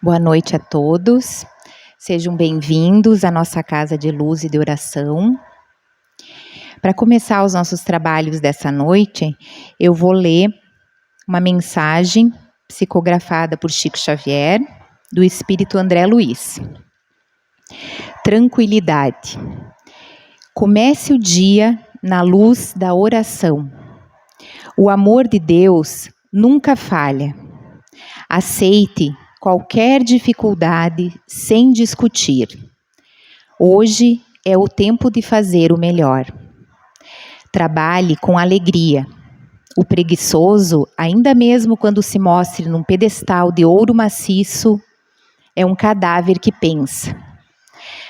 Boa noite a todos. Sejam bem-vindos à nossa casa de luz e de oração. Para começar os nossos trabalhos dessa noite, eu vou ler uma mensagem psicografada por Chico Xavier, do Espírito André Luiz. Tranquilidade. Comece o dia na luz da oração. O amor de Deus nunca falha. Aceite qualquer dificuldade sem discutir. Hoje é o tempo de fazer o melhor. Trabalhe com alegria. O preguiçoso, ainda mesmo quando se mostre num pedestal de ouro maciço, é um cadáver que pensa.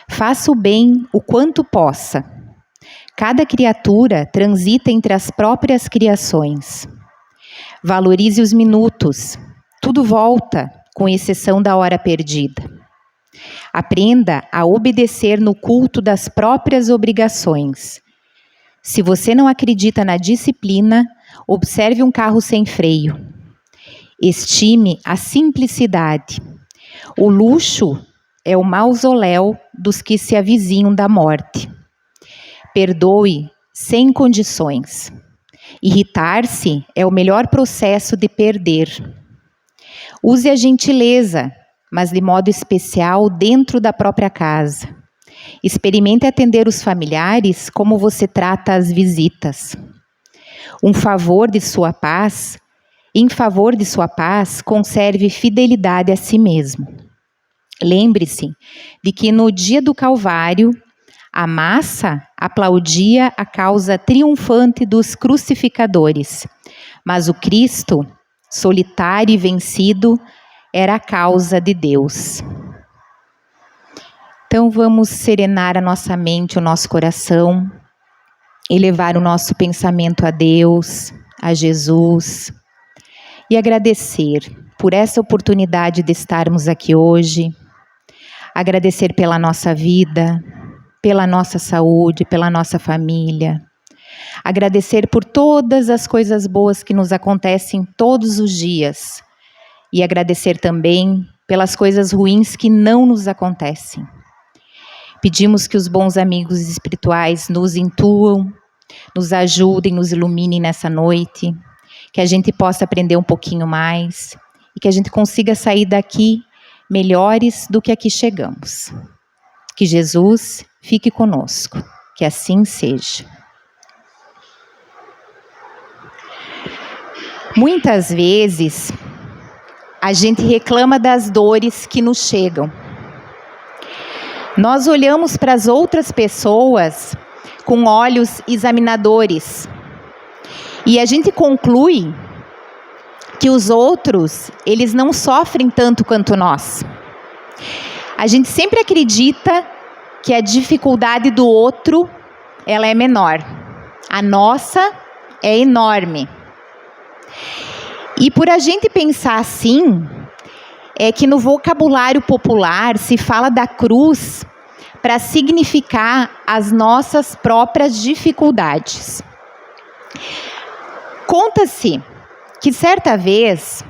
Faça o bem o quanto possa. Cada criatura transita entre as próprias criações. Valorize os minutos. Tudo volta, com exceção da hora perdida. Aprenda a obedecer no culto das próprias obrigações. Se você não acredita na disciplina, observe um carro sem freio. Estime a simplicidade. O luxo é o mausoléu dos que se avizinham da morte. Perdoe sem condições. Irritar-se é o melhor processo de perder. Use a gentileza, mas de modo especial dentro da própria casa. Experimente atender os familiares como você trata as visitas. Em favor de sua paz, conserve fidelidade a si mesmo. Lembre-se de que no dia do Calvário, a massa aplaudia a causa triunfante dos crucificadores, mas o Cristo, solitário e vencido, era a causa de Deus. Então vamos serenar a nossa mente, o nosso coração, elevar o nosso pensamento a Deus, a Jesus, e agradecer por essa oportunidade de estarmos aqui hoje, agradecer pela nossa vida, pela nossa saúde, pela nossa família, agradecer por todas as coisas boas que nos acontecem todos os dias e agradecer também pelas coisas ruins que não nos acontecem. Pedimos que os bons amigos espirituais nos intuam, nos ajudem, nos iluminem nessa noite, que a gente possa aprender um pouquinho mais e que a gente consiga sair daqui melhores do que aqui chegamos. Que Jesus fique conosco, que assim seja. Muitas vezes, a gente reclama das dores que nos chegam. Nós olhamos para as outras pessoas com olhos examinadores e a gente conclui que os outros, eles não sofrem tanto quanto nós. A gente sempre acredita que a dificuldade do outro, ela é menor. A nossa é enorme. E por a gente pensar assim, é que no vocabulário popular se fala da cruz para significar as nossas próprias dificuldades. Conta-se que certa vez,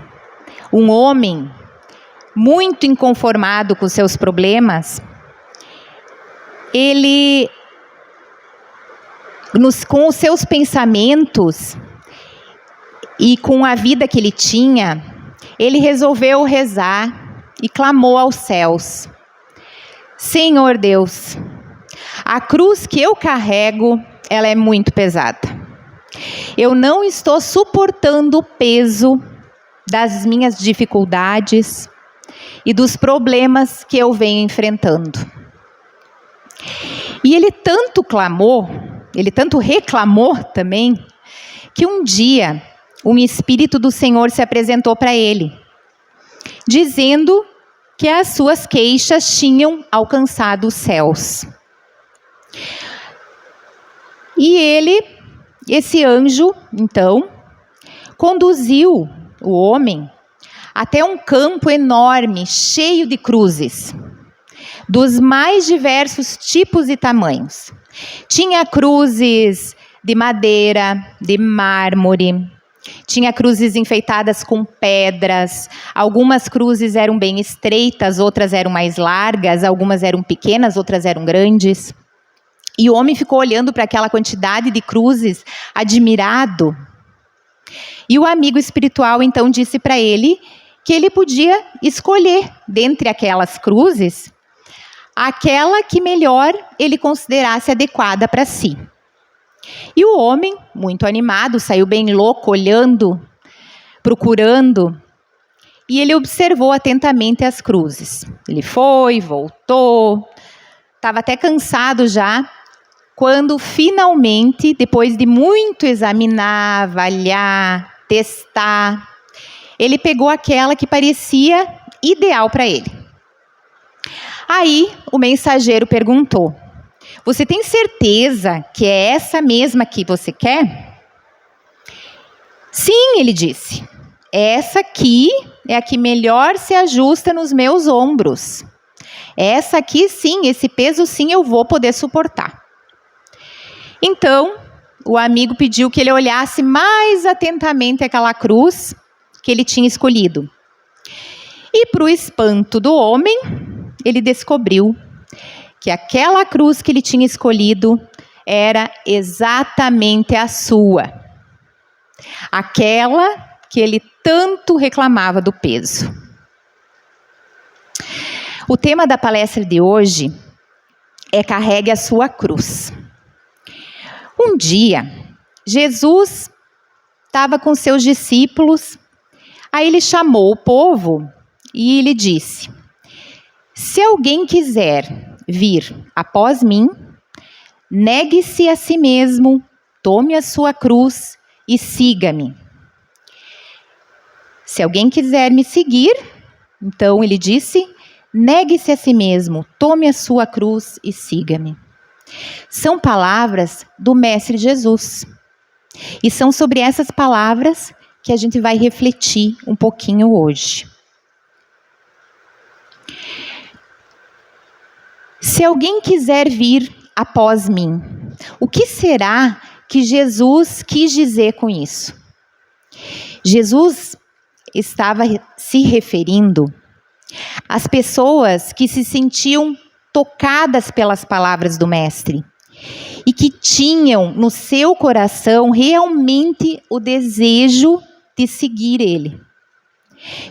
um homem muito inconformado com seus problemas, ele, com os seus pensamentos e com a vida que ele tinha, ele resolveu rezar e clamou aos céus: Senhor Deus, a cruz que eu carrego, ela é muito pesada. Eu não estou suportando o peso das minhas dificuldades e dos problemas que eu venho enfrentando. E ele tanto clamou, ele tanto reclamou também, que um dia um espírito do Senhor se apresentou para ele, dizendo que as suas queixas tinham alcançado os céus. E esse anjo, então, conduziu o homem até um campo enorme, cheio de cruzes, dos mais diversos tipos e tamanhos. Tinha cruzes de madeira, de mármore, Tinha cruzes enfeitadas com pedras, algumas cruzes eram bem estreitas, outras eram mais largas, algumas eram pequenas, outras eram grandes. E o homem ficou olhando para aquela quantidade de cruzes, admirado. E o amigo espiritual então disse para ele que ele podia escolher dentre aquelas cruzes aquela que melhor ele considerasse adequada para si. E o homem, muito animado, saiu bem louco, olhando, procurando, e ele observou atentamente as cruzes. Ele foi, voltou, estava até cansado já, quando finalmente, depois de muito examinar, avaliar, testar, ele pegou aquela que parecia ideal para ele. Aí o mensageiro perguntou: "Você tem certeza que é essa mesma que você quer?" "Sim", ele disse. "Essa aqui é a que melhor se ajusta nos meus ombros. Essa aqui sim, esse peso sim eu vou poder suportar." Então, o amigo pediu que ele olhasse mais atentamente aquela cruz que ele tinha escolhido. E, para o espanto do homem, ele descobriu que aquela cruz que ele tinha escolhido era exatamente a sua. Aquela que ele tanto reclamava do peso. O tema da palestra de hoje é "Carregue a sua cruz". Um dia, Jesus estava com seus discípulos, aí ele chamou o povo e ele disse: "Se alguém quiser vir após mim, negue-se a si mesmo, tome a sua cruz e siga-me." Se alguém quiser me seguir, então ele disse, negue-se a si mesmo, tome a sua cruz e siga-me. São palavras do Mestre Jesus. E são sobre essas palavras que a gente vai refletir um pouquinho hoje. Se alguém quiser vir após mim, o que será que Jesus quis dizer com isso? Jesus estava se referindo às pessoas que se sentiam tocadas pelas palavras do Mestre e que tinham no seu coração realmente o desejo de seguir ele.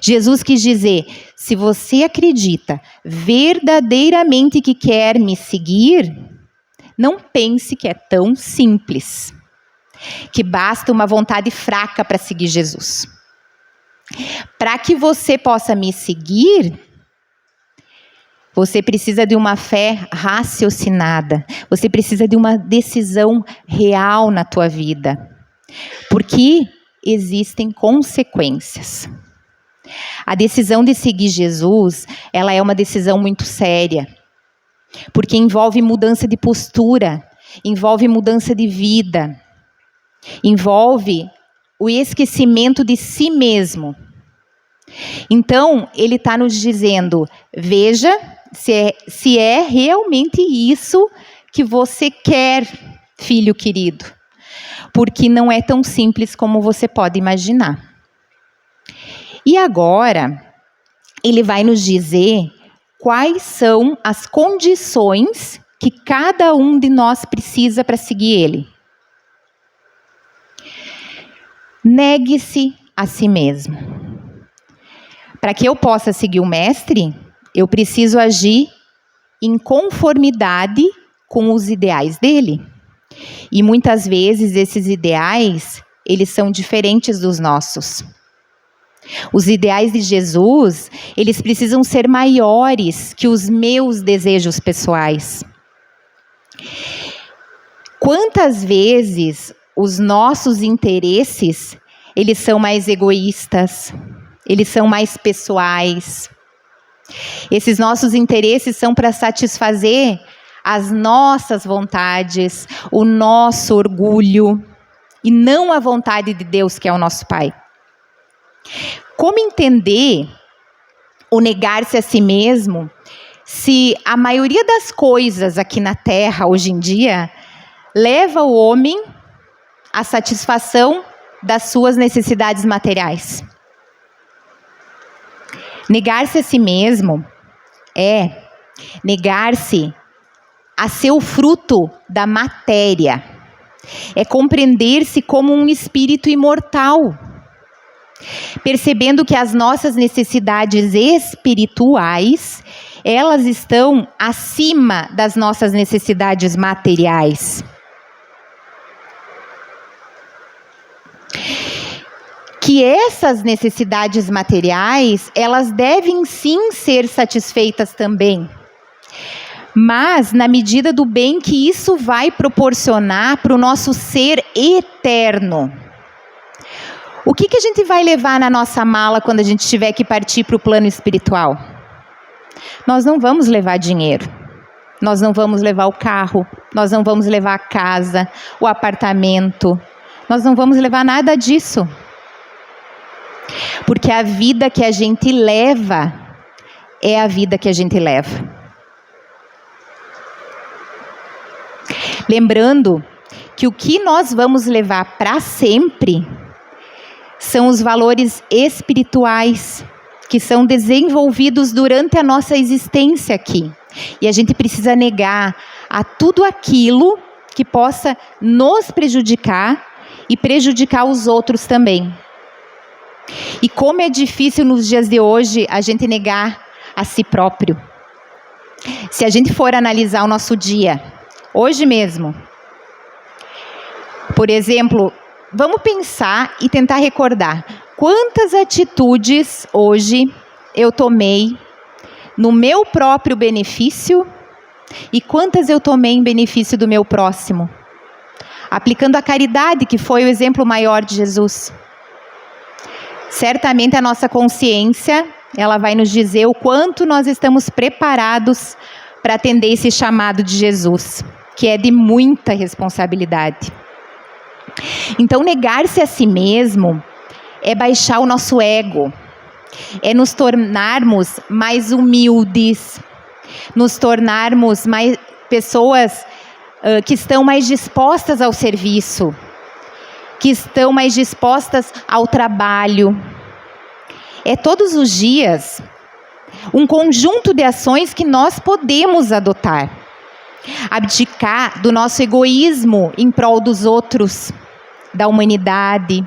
Jesus quis dizer: se você acredita verdadeiramente que quer me seguir, não pense que é tão simples, que basta uma vontade fraca para seguir Jesus. Para que você possa me seguir, você precisa de uma fé raciocinada. Você precisa de uma decisão real na tua vida. Porque existem consequências. A decisão de seguir Jesus, ela é uma decisão muito séria. Porque envolve mudança de postura, envolve mudança de vida, envolve o esquecimento de si mesmo. Então, ele está nos dizendo, veja se é realmente isso que você quer, filho querido. Porque não é tão simples como você pode imaginar. E agora, ele vai nos dizer quais são as condições que cada um de nós precisa para seguir ele. Negue-se a si mesmo. Para que eu possa seguir o Mestre, eu preciso agir em conformidade com os ideais dele. E muitas vezes esses ideais, eles são diferentes dos nossos. Os ideais de Jesus, eles precisam ser maiores que os meus desejos pessoais. Quantas vezes os nossos interesses, eles são mais egoístas, eles são mais pessoais. Esses nossos interesses são para satisfazer as nossas vontades, o nosso orgulho, e não a vontade de Deus, que é o nosso Pai. Como entender o negar-se a si mesmo, se a maioria das coisas aqui na Terra, hoje em dia, leva o homem à satisfação das suas necessidades materiais. Negar-se a si mesmo é negar-se a ser o fruto da matéria. É compreender-se como um espírito imortal, percebendo que as nossas necessidades espirituais, elas estão acima das nossas necessidades materiais. Que essas necessidades materiais, elas devem sim ser satisfeitas também, mas na medida do bem que isso vai proporcionar para o nosso ser eterno. O que a gente vai levar na nossa mala quando a gente tiver que partir para o plano espiritual? Nós não vamos levar dinheiro, nós não vamos levar o carro, nós não vamos levar a casa, o apartamento, nós não vamos levar nada disso. Porque a vida que a gente leva é a vida que a gente leva. Lembrando que o que nós vamos levar para sempre são os valores espirituais que são desenvolvidos durante a nossa existência aqui. E a gente precisa negar a tudo aquilo que possa nos prejudicar e prejudicar os outros também. E como é difícil nos dias de hoje a gente negar a si próprio. Se a gente for analisar o nosso dia, hoje mesmo, por exemplo, vamos pensar e tentar recordar quantas atitudes hoje eu tomei no meu próprio benefício e quantas eu tomei em benefício do meu próximo. Aplicando a caridade, que foi o exemplo maior de Jesus. Certamente a nossa consciência, ela vai nos dizer o quanto nós estamos preparados para atender esse chamado de Jesus, que é de muita responsabilidade. Então, negar-se a si mesmo é baixar o nosso ego, é nos tornarmos mais humildes, nos tornarmos mais pessoas que estão mais dispostas ao serviço, que estão mais dispostas ao trabalho. É todos os dias um conjunto de ações que nós podemos adotar. Abdicar do nosso egoísmo em prol dos outros, da humanidade.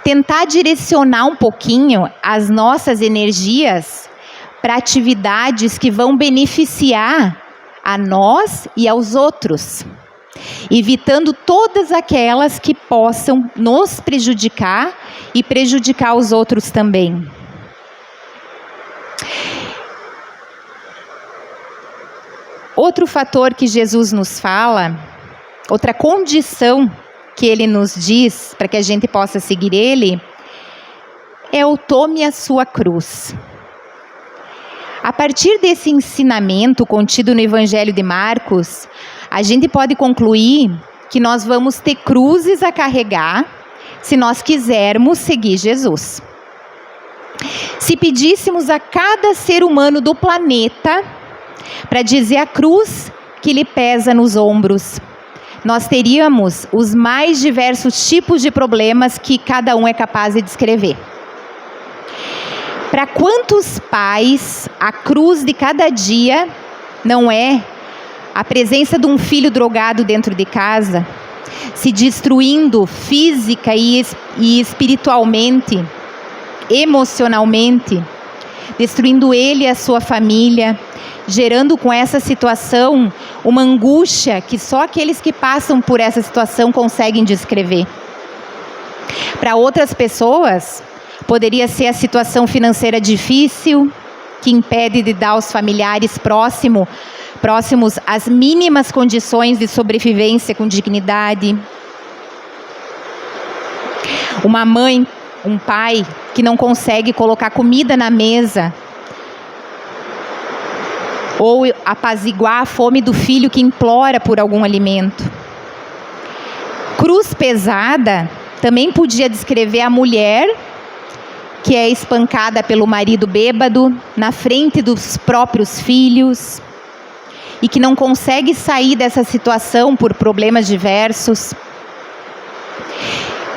Tentar direcionar um pouquinho as nossas energias para atividades que vão beneficiar a nós e aos outros, evitando todas aquelas que possam nos prejudicar e prejudicar os outros também. Outro fator que Jesus nos fala, outra condição que ele nos diz para que a gente possa seguir ele, é o tome a sua cruz. A partir desse ensinamento contido no Evangelho de Marcos, a gente pode concluir que nós vamos ter cruzes a carregar se nós quisermos seguir Jesus. Se pedíssemos a cada ser humano do planeta para dizer a cruz que lhe pesa nos ombros, nós teríamos os mais diversos tipos de problemas que cada um é capaz de descrever. Para quantos pais a cruz de cada dia não é a presença de um filho drogado dentro de casa, se destruindo física e espiritualmente, emocionalmente, destruindo ele e a sua família, gerando com essa situação uma angústia que só aqueles que passam por essa situação conseguem descrever. Para outras pessoas, poderia ser a situação financeira difícil, que impede de dar aos familiares próximos as mínimas condições de sobrevivência com dignidade. Uma mãe, um pai que não consegue colocar comida na mesa, ou apaziguar a fome do filho que implora por algum alimento. Cruz pesada também podia descrever a mulher que é espancada pelo marido bêbado na frente dos próprios filhos e que não consegue sair dessa situação por problemas diversos.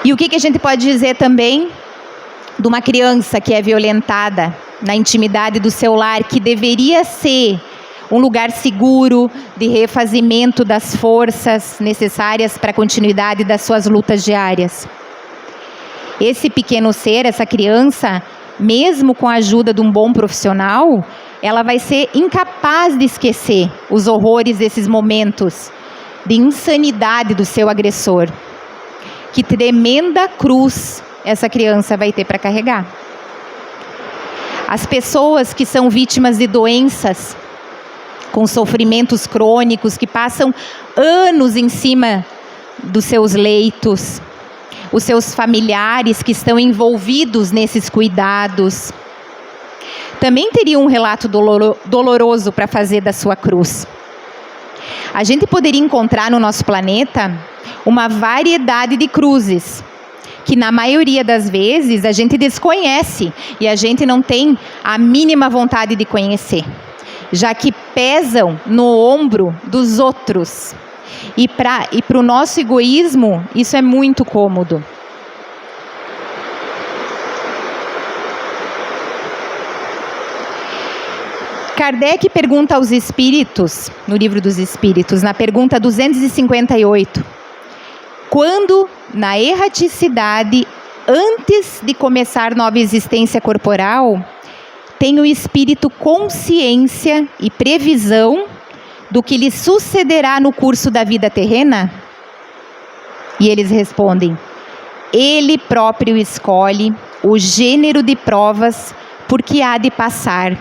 E o que a gente pode dizer também de uma criança que é violentada na intimidade do seu lar, que deveria ser um lugar seguro de refazimento das forças necessárias para a continuidade das suas lutas diárias? Esse pequeno ser, essa criança, mesmo com a ajuda de um bom profissional, ela vai ser incapaz de esquecer os horrores desses momentos de insanidade do seu agressor. Que tremenda cruz essa criança vai ter para carregar. As pessoas que são vítimas de doenças, com sofrimentos crônicos, que passam anos em cima dos seus leitos, os seus familiares que estão envolvidos nesses cuidados, também teriam um relato doloroso para fazer da sua cruz. A gente poderia encontrar no nosso planeta uma variedade de cruzes, que na maioria das vezes a gente desconhece e a gente não tem a mínima vontade de conhecer, já que pesam no ombro dos outros. E para o nosso egoísmo, isso é muito cômodo. Kardec pergunta aos espíritos, no Livro dos Espíritos, na pergunta 258, quando, na erraticidade, antes de começar nova existência corporal, tem o espírito consciência e previsão do que lhe sucederá no curso da vida terrena? E eles respondem: ele próprio escolhe o gênero de provas por que há de passar,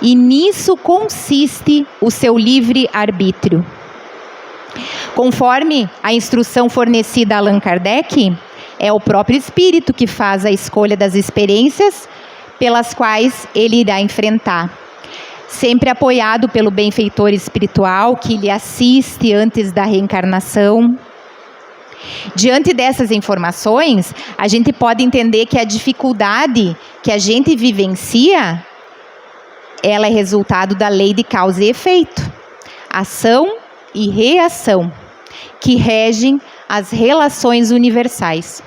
e nisso consiste o seu livre-arbítrio. Conforme a instrução fornecida a Allan Kardec, é o próprio espírito que faz a escolha das experiências pelas quais ele irá enfrentar, sempre apoiado pelo benfeitor espiritual que lhe assiste antes da reencarnação. Diante dessas informações, a gente pode entender que a dificuldade que a gente vivencia, ela é resultado da lei de causa e efeito, ação e reação, que regem as relações universais.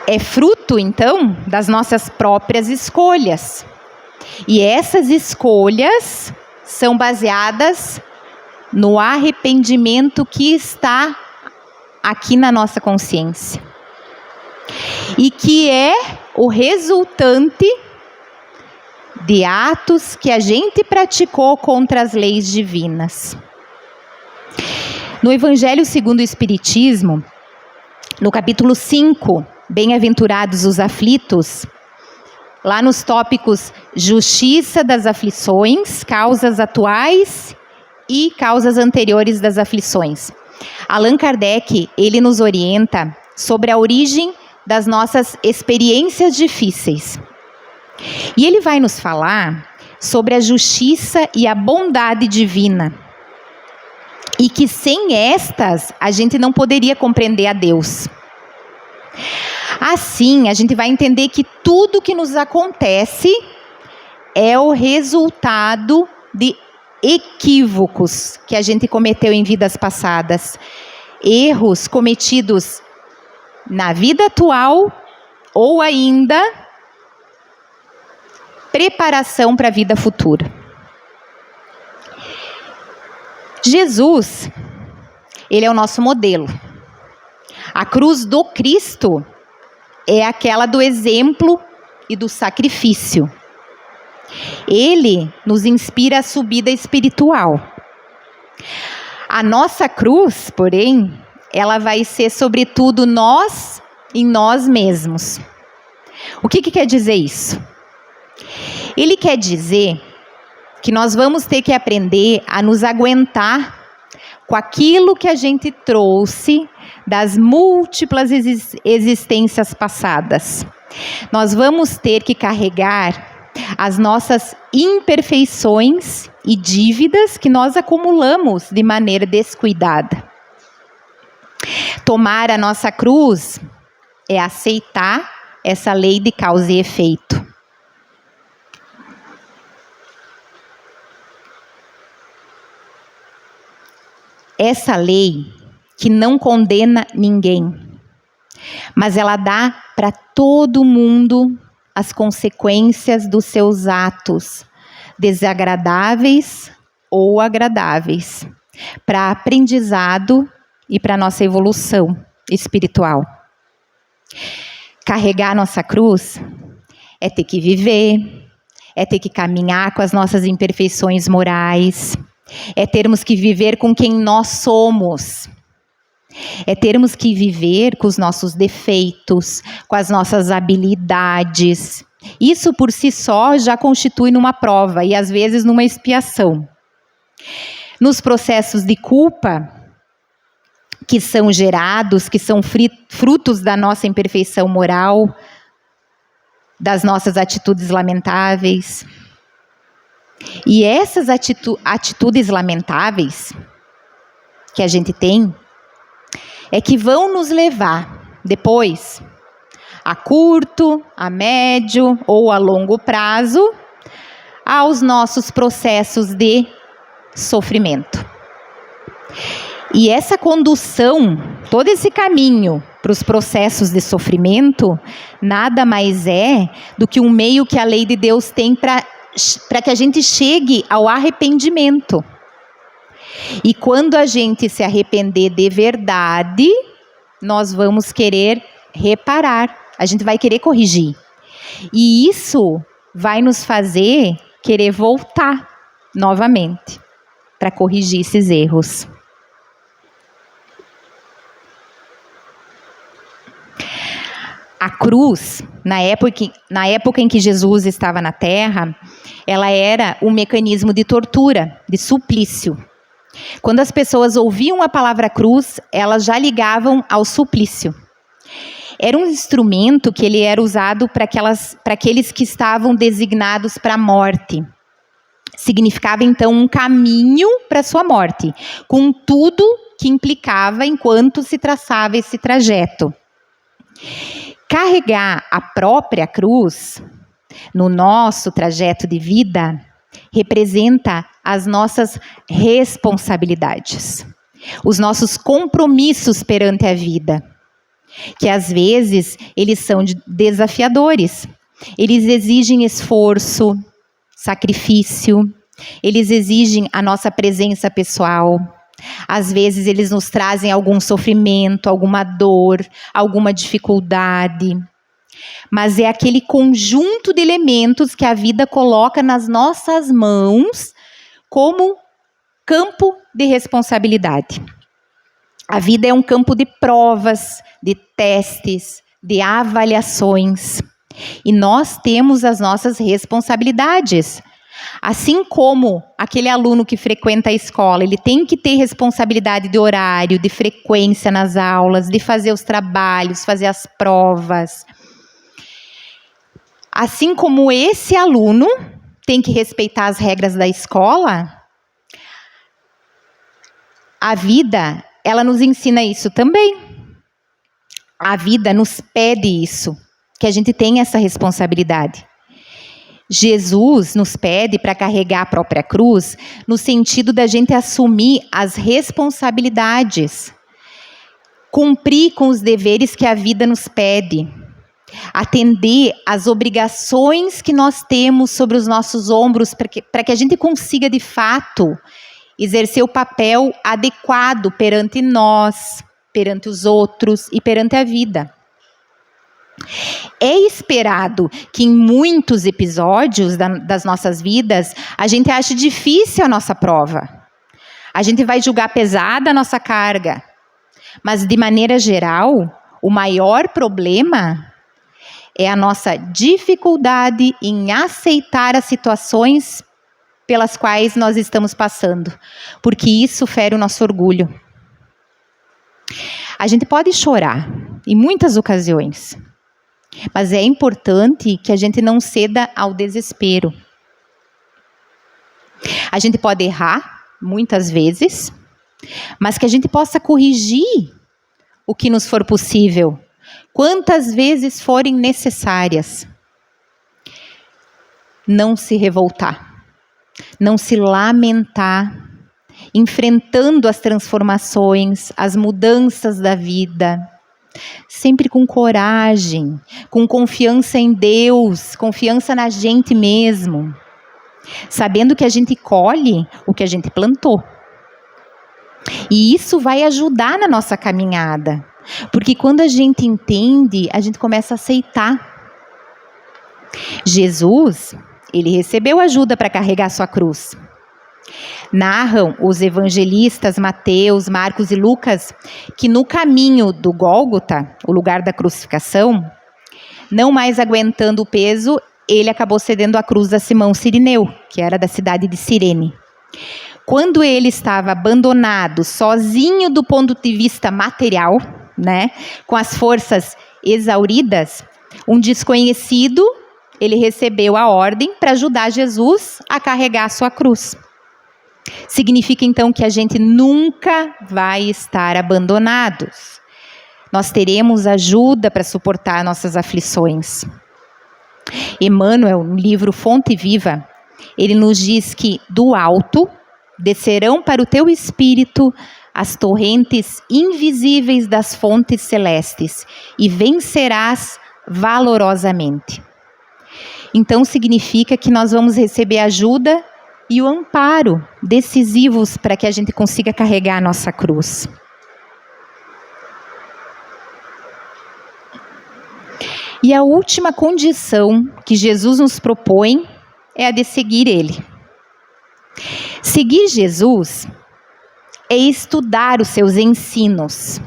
É fruto, então, das nossas próprias escolhas. E essas escolhas são baseadas no arrependimento que está aqui na nossa consciência. E que é o resultante de atos que a gente praticou contra as leis divinas. No Evangelho segundo o Espiritismo, no capítulo 5, Bem-aventurados os aflitos, lá nos tópicos Justiça das aflições, causas atuais e causas anteriores das aflições, Allan Kardec, ele nos orienta sobre a origem das nossas experiências difíceis. E ele vai nos falar sobre a justiça e a bondade divina. E que sem estas, a gente não poderia compreender a Deus. Assim, a gente vai entender que tudo que nos acontece é o resultado de equívocos que a gente cometeu em vidas passadas. Erros cometidos na vida atual ou ainda preparação para a vida futura. Jesus, ele é o nosso modelo. A cruz do Cristo é aquela do exemplo e do sacrifício. Ele nos inspira a subida espiritual. A nossa cruz, porém, ela vai ser sobretudo nós em nós mesmos. O que quer dizer isso? Ele quer dizer que nós vamos ter que aprender a nos aguentar com aquilo que a gente trouxe das múltiplas existências passadas. Nós vamos ter que carregar as nossas imperfeições e dívidas que nós acumulamos de maneira descuidada. Tomar a nossa cruz é aceitar essa lei de causa e efeito. Essa lei que não condena ninguém, mas ela dá para todo mundo as consequências dos seus atos, desagradáveis ou agradáveis, para aprendizado e para nossa evolução espiritual. Carregar nossa cruz é ter que viver, é ter que caminhar com as nossas imperfeições morais, é termos que viver com quem nós somos, é termos que viver com os nossos defeitos, com as nossas habilidades. Isso por si só já constitui numa prova e às vezes numa expiação. Nos processos de culpa que são gerados, que são frutos da nossa imperfeição moral, das nossas atitudes lamentáveis. E essas atitudes lamentáveis que a gente tem é que vão nos levar depois, a curto, a médio ou a longo prazo, aos nossos processos de sofrimento. E essa condução, todo esse caminho para os processos de sofrimento, nada mais é do que um meio que a lei de Deus tem para que a gente chegue ao arrependimento. E quando a gente se arrepender de verdade, nós vamos querer reparar, a gente vai querer corrigir. E isso vai nos fazer querer voltar novamente para corrigir esses erros. A cruz, na época em que Jesus estava na Terra, ela era um mecanismo de tortura, de suplício. Quando as pessoas ouviam a palavra cruz, elas já ligavam ao suplício. Era um instrumento que ele era usado para aqueles que estavam designados para a morte. Significava, então, um caminho para a sua morte, com tudo que implicava enquanto se traçava esse trajeto. Carregar a própria cruz no nosso trajeto de vida representa as nossas responsabilidades, os nossos compromissos perante a vida, que às vezes eles são desafiadores, eles exigem esforço, sacrifício, eles exigem a nossa presença pessoal. Às vezes eles nos trazem algum sofrimento, alguma dor, alguma dificuldade. Mas é aquele conjunto de elementos que a vida coloca nas nossas mãos como campo de responsabilidade. A vida é um campo de provas, de testes, de avaliações. E nós temos as nossas responsabilidades. Assim como aquele aluno que frequenta a escola, ele tem que ter responsabilidade de horário, de frequência nas aulas, de fazer os trabalhos, fazer as provas. Assim como esse aluno tem que respeitar as regras da escola, a vida, ela nos ensina isso também. A vida nos pede isso, que a gente tenha essa responsabilidade. Jesus nos pede para carregar a própria cruz no sentido da gente assumir as responsabilidades, cumprir com os deveres que a vida nos pede, atender às obrigações que nós temos sobre os nossos ombros para que a gente consiga, de fato, exercer o papel adequado perante nós, perante os outros e perante a vida. É esperado que em muitos episódios das nossas vidas, a gente ache difícil a nossa prova. A gente vai julgar pesada a nossa carga. Mas, de maneira geral, o maior problema é a nossa dificuldade em aceitar as situações pelas quais nós estamos passando. Porque isso fere o nosso orgulho. A gente pode chorar em muitas ocasiões. Mas é importante que a gente não ceda ao desespero. A gente pode errar, muitas vezes, mas que a gente possa corrigir o que nos for possível, quantas vezes forem necessárias. Não se revoltar, não se lamentar enfrentando as transformações, as mudanças da vida, sempre com coragem, com confiança em Deus, confiança na gente mesmo, sabendo que a gente colhe o que a gente plantou. E isso vai ajudar na nossa caminhada, porque quando a gente entende, a gente começa a aceitar. Jesus, ele recebeu ajuda para carregar sua cruz. Narram os evangelistas Mateus, Marcos e Lucas que no caminho do Gólgota, o lugar da crucificação, não mais aguentando o peso, ele acabou cedendo a cruz a Simão Cirineu, que era da cidade de Cirene. Quando ele estava abandonado, sozinho do ponto de vista material, né, com as forças exauridas, um desconhecido, ele recebeu a ordem para ajudar Jesus a carregar a sua cruz. Significa então que a gente nunca vai estar abandonados. Nós teremos ajuda para suportar nossas aflições. Emmanuel, no livro Fonte Viva, ele nos diz que do alto descerão para o teu espírito as torrentes invisíveis das fontes celestes e vencerás valorosamente. Então significa que nós vamos receber ajuda e o amparo decisivos para que a gente consiga carregar a nossa cruz. E a última condição que Jesus nos propõe é a de seguir Ele. Seguir Jesus é estudar os seus ensinos,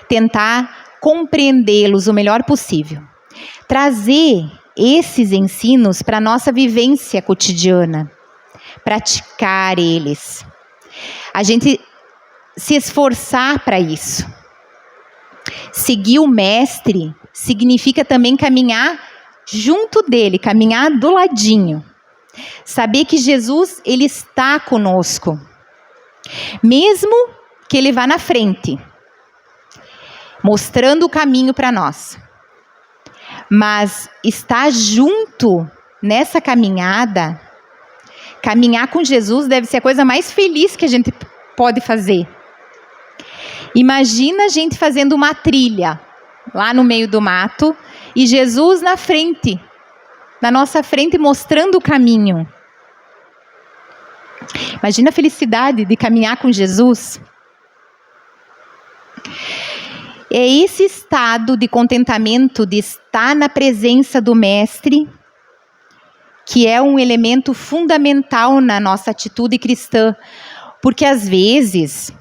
tentar compreendê-los o melhor possível, trazer esses ensinos para a nossa vivência cotidiana, praticar eles. A gente se esforçar para isso. Seguir o mestre significa também caminhar junto dele, caminhar do ladinho. Saber que Jesus, ele está conosco. Mesmo que ele vá na frente, mostrando o caminho para nós. Mas estar junto nessa caminhada, caminhar com Jesus deve ser a coisa mais feliz que a gente pode fazer. Imagina a gente fazendo uma trilha lá no meio do mato e Jesus na frente, na nossa frente, mostrando o caminho. Imagina a felicidade de caminhar com Jesus. É esse estado de contentamento, de estar na presença do Mestre, que é um elemento fundamental na nossa atitude cristã. Porque às vezes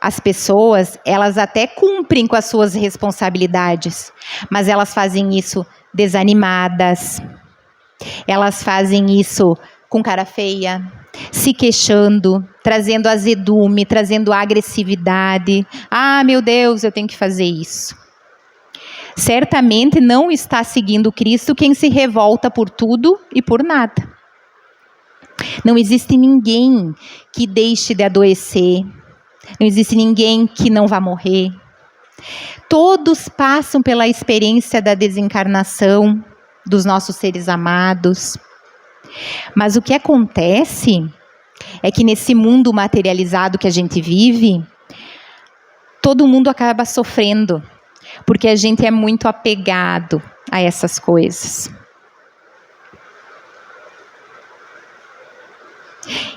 as pessoas, elas até cumprem com as suas responsabilidades, mas elas fazem isso desanimadas, elas fazem isso com cara feia, se queixando, trazendo azedume, trazendo agressividade. Ah, meu Deus, eu tenho que fazer isso. Certamente não está seguindo Cristo quem se revolta por tudo e por nada. Não existe ninguém que deixe de adoecer. Não existe ninguém que não vá morrer. Todos passam pela experiência da desencarnação dos nossos seres amados. Mas o que acontece é que nesse mundo materializado que a gente vive, todo mundo acaba sofrendo, porque a gente é muito apegado a essas coisas.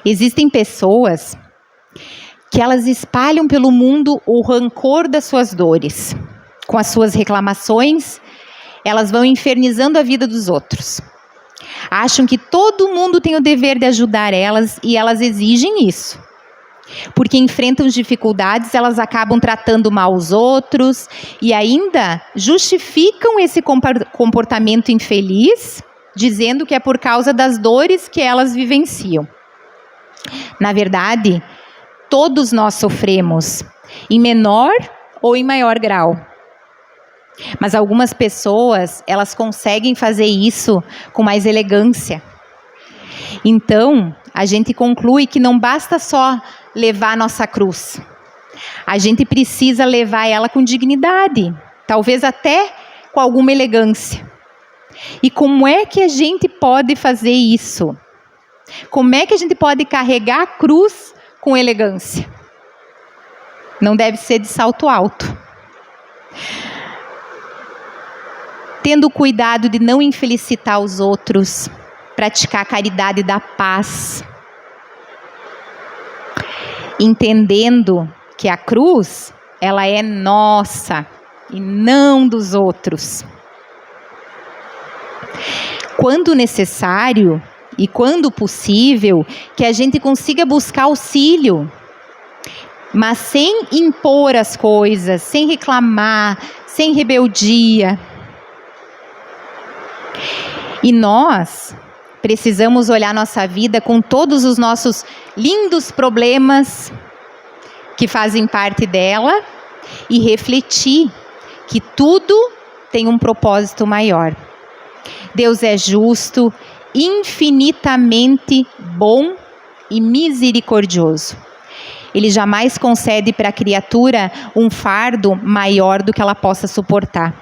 Existem pessoas que elas espalham pelo mundo o rancor das suas dores. Com as suas reclamações, elas vão infernizando a vida dos outros. Acham que todo mundo tem o dever de ajudar elas e elas exigem isso. Porque enfrentam dificuldades, elas acabam tratando mal os outros e ainda justificam esse comportamento infeliz, dizendo que é por causa das dores que elas vivenciam. Na verdade, todos nós sofremos, em menor ou em maior grau. Mas algumas pessoas, elas conseguem fazer isso com mais elegância. Então, a gente conclui que não basta só levar a nossa cruz. A gente precisa levar ela com dignidade, talvez até com alguma elegância. E como é que a gente pode fazer isso? Como é que a gente pode carregar a cruz com elegância. Não deve ser de salto alto. Tendo cuidado de não infelicitar os outros, praticar a caridade da paz. Entendendo que a cruz, ela é nossa e não dos outros. Quando necessário e quando possível, que a gente consiga buscar auxílio, mas sem impor as coisas, sem reclamar, sem rebeldia. E nós precisamos olhar nossa vida com todos os nossos lindos problemas que fazem parte dela e refletir que tudo tem um propósito maior. Deus é justo, infinitamente bom e misericordioso. Ele jamais concede para a criatura um fardo maior do que ela possa suportar.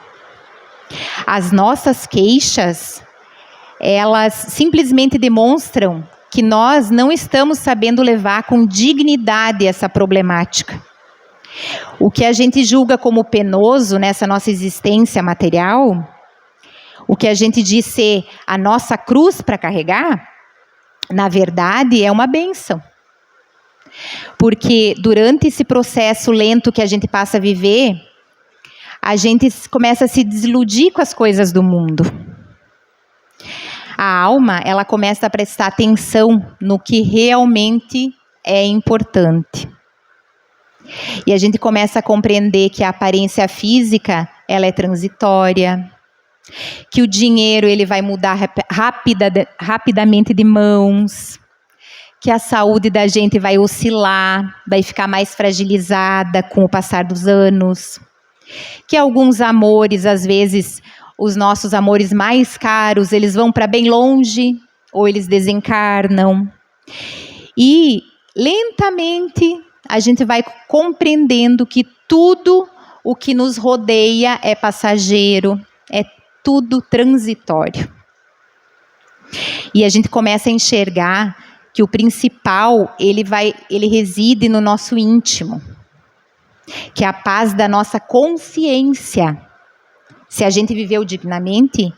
As nossas queixas, elas simplesmente demonstram que nós não estamos sabendo levar com dignidade essa problemática. O que a gente julga como penoso nessa nossa existência material, o que a gente diz ser a nossa cruz para carregar, na verdade é uma bênção. Porque durante esse processo lento que a gente passa a viver, a gente começa a se desiludir com as coisas do mundo. A alma, ela começa a prestar atenção no que realmente é importante. E a gente começa a compreender que a aparência física, ela é transitória, que o dinheiro ele vai mudar rapidamente de mãos, que a saúde da gente vai oscilar, vai ficar mais fragilizada com o passar dos anos, que alguns amores, às vezes, os nossos amores mais caros, eles vão para bem longe, ou eles desencarnam. E, lentamente, a gente vai compreendendo que tudo o que nos rodeia é passageiro, é tudo transitório. E a gente começa a enxergar que o principal, ele reside no nosso íntimo, que é a paz da nossa consciência. Se a gente viveu dignamente,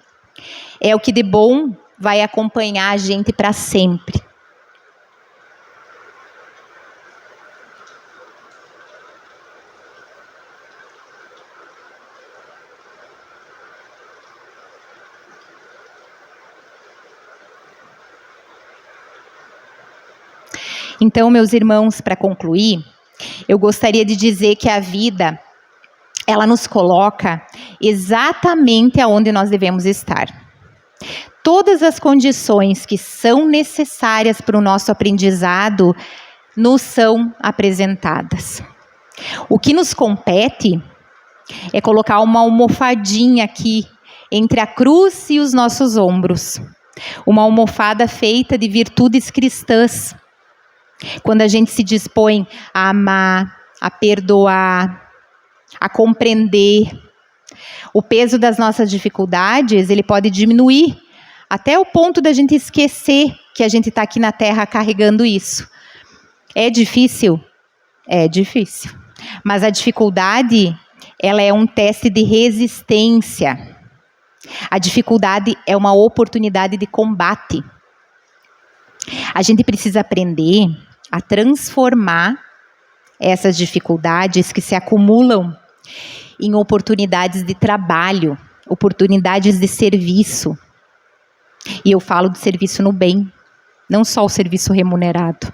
é o que de bom vai acompanhar a gente para sempre. Então, meus irmãos, para concluir, eu gostaria de dizer que a vida, ela nos coloca exatamente aonde nós devemos estar. Todas as condições que são necessárias para o nosso aprendizado nos são apresentadas. O que nos compete é colocar uma almofadinha aqui entre a cruz e os nossos ombros. Uma almofada feita de virtudes cristãs. Quando a gente se dispõe a amar, a perdoar, a compreender, o peso das nossas dificuldades, ele pode diminuir até o ponto da gente esquecer que a gente está aqui na Terra carregando isso. É difícil? É difícil. Mas a dificuldade, ela é um teste de resistência. A dificuldade é uma oportunidade de combate. A gente precisa aprender a transformar essas dificuldades que se acumulam em oportunidades de trabalho, oportunidades de serviço. E eu falo de serviço no bem, não só o serviço remunerado.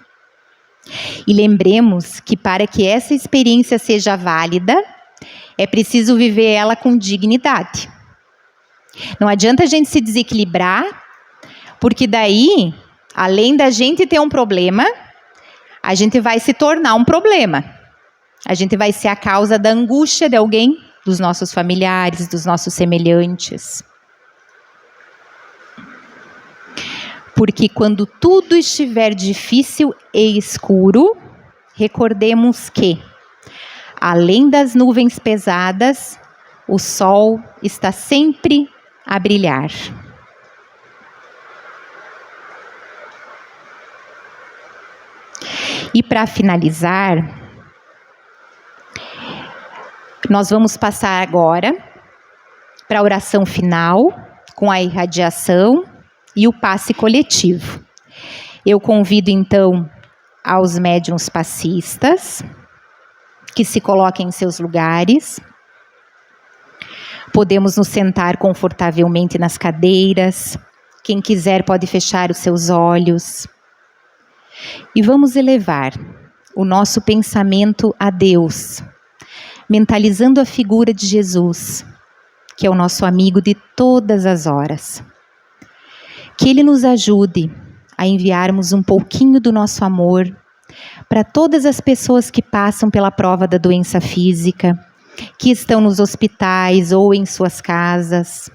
E lembremos que para que essa experiência seja válida, é preciso viver ela com dignidade. Não adianta a gente se desequilibrar, porque daí, além da gente ter um problema, a gente vai se tornar um problema. A gente vai ser a causa da angústia de alguém, dos nossos familiares, dos nossos semelhantes. Porque quando tudo estiver difícil e escuro, recordemos que, além das nuvens pesadas, o sol está sempre a brilhar. E para finalizar, nós vamos passar agora para a oração final, com a irradiação e o passe coletivo. Eu convido então aos médiuns passistas que se coloquem em seus lugares. Podemos nos sentar confortavelmente nas cadeiras. Quem quiser pode fechar os seus olhos. E vamos elevar o nosso pensamento a Deus, mentalizando a figura de Jesus, que é o nosso amigo de todas as horas. Que Ele nos ajude a enviarmos um pouquinho do nosso amor para todas as pessoas que passam pela prova da doença física, que estão nos hospitais ou em suas casas,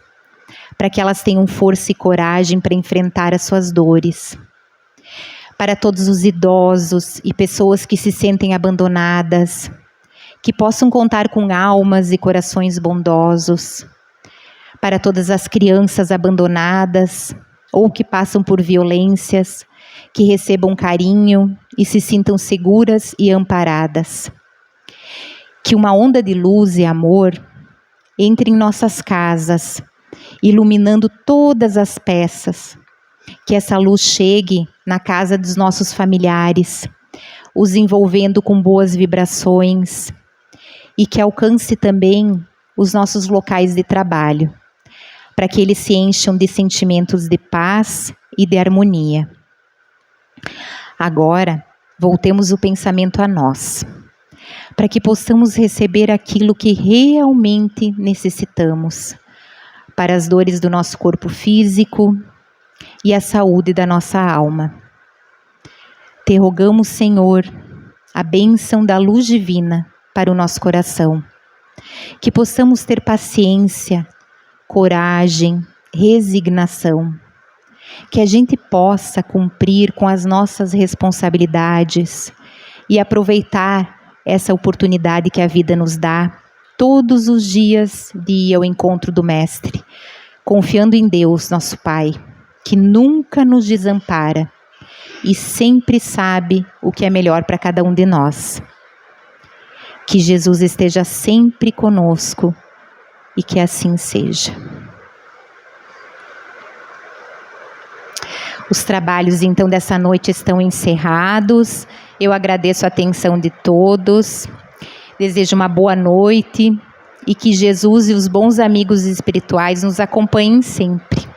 para que elas tenham força e coragem para enfrentar as suas dores. Para todos os idosos e pessoas que se sentem abandonadas, que possam contar com almas e corações bondosos. Para todas as crianças abandonadas ou que passam por violências, que recebam carinho e se sintam seguras e amparadas. Que uma onda de luz e amor entre em nossas casas, iluminando todas as peças. Que essa luz chegue na casa dos nossos familiares, os envolvendo com boas vibrações, e que alcance também os nossos locais de trabalho, para que eles se encham de sentimentos de paz e de harmonia. Agora, voltemos o pensamento a nós, para que possamos receber aquilo que realmente necessitamos, para as dores do nosso corpo físico e a saúde da nossa alma. Te rogamos, Senhor, a bênção da luz divina para o nosso coração, que possamos ter paciência, coragem, resignação, que a gente possa cumprir com as nossas responsabilidades e aproveitar essa oportunidade que a vida nos dá todos os dias de ir ao encontro do Mestre, confiando em Deus, nosso Pai, que nunca nos desampara e sempre sabe o que é melhor para cada um de nós. Que Jesus esteja sempre conosco e que assim seja. Os trabalhos então dessa noite estão encerrados. Eu agradeço a atenção de todos. Desejo uma boa noite e que Jesus e os bons amigos espirituais nos acompanhem sempre.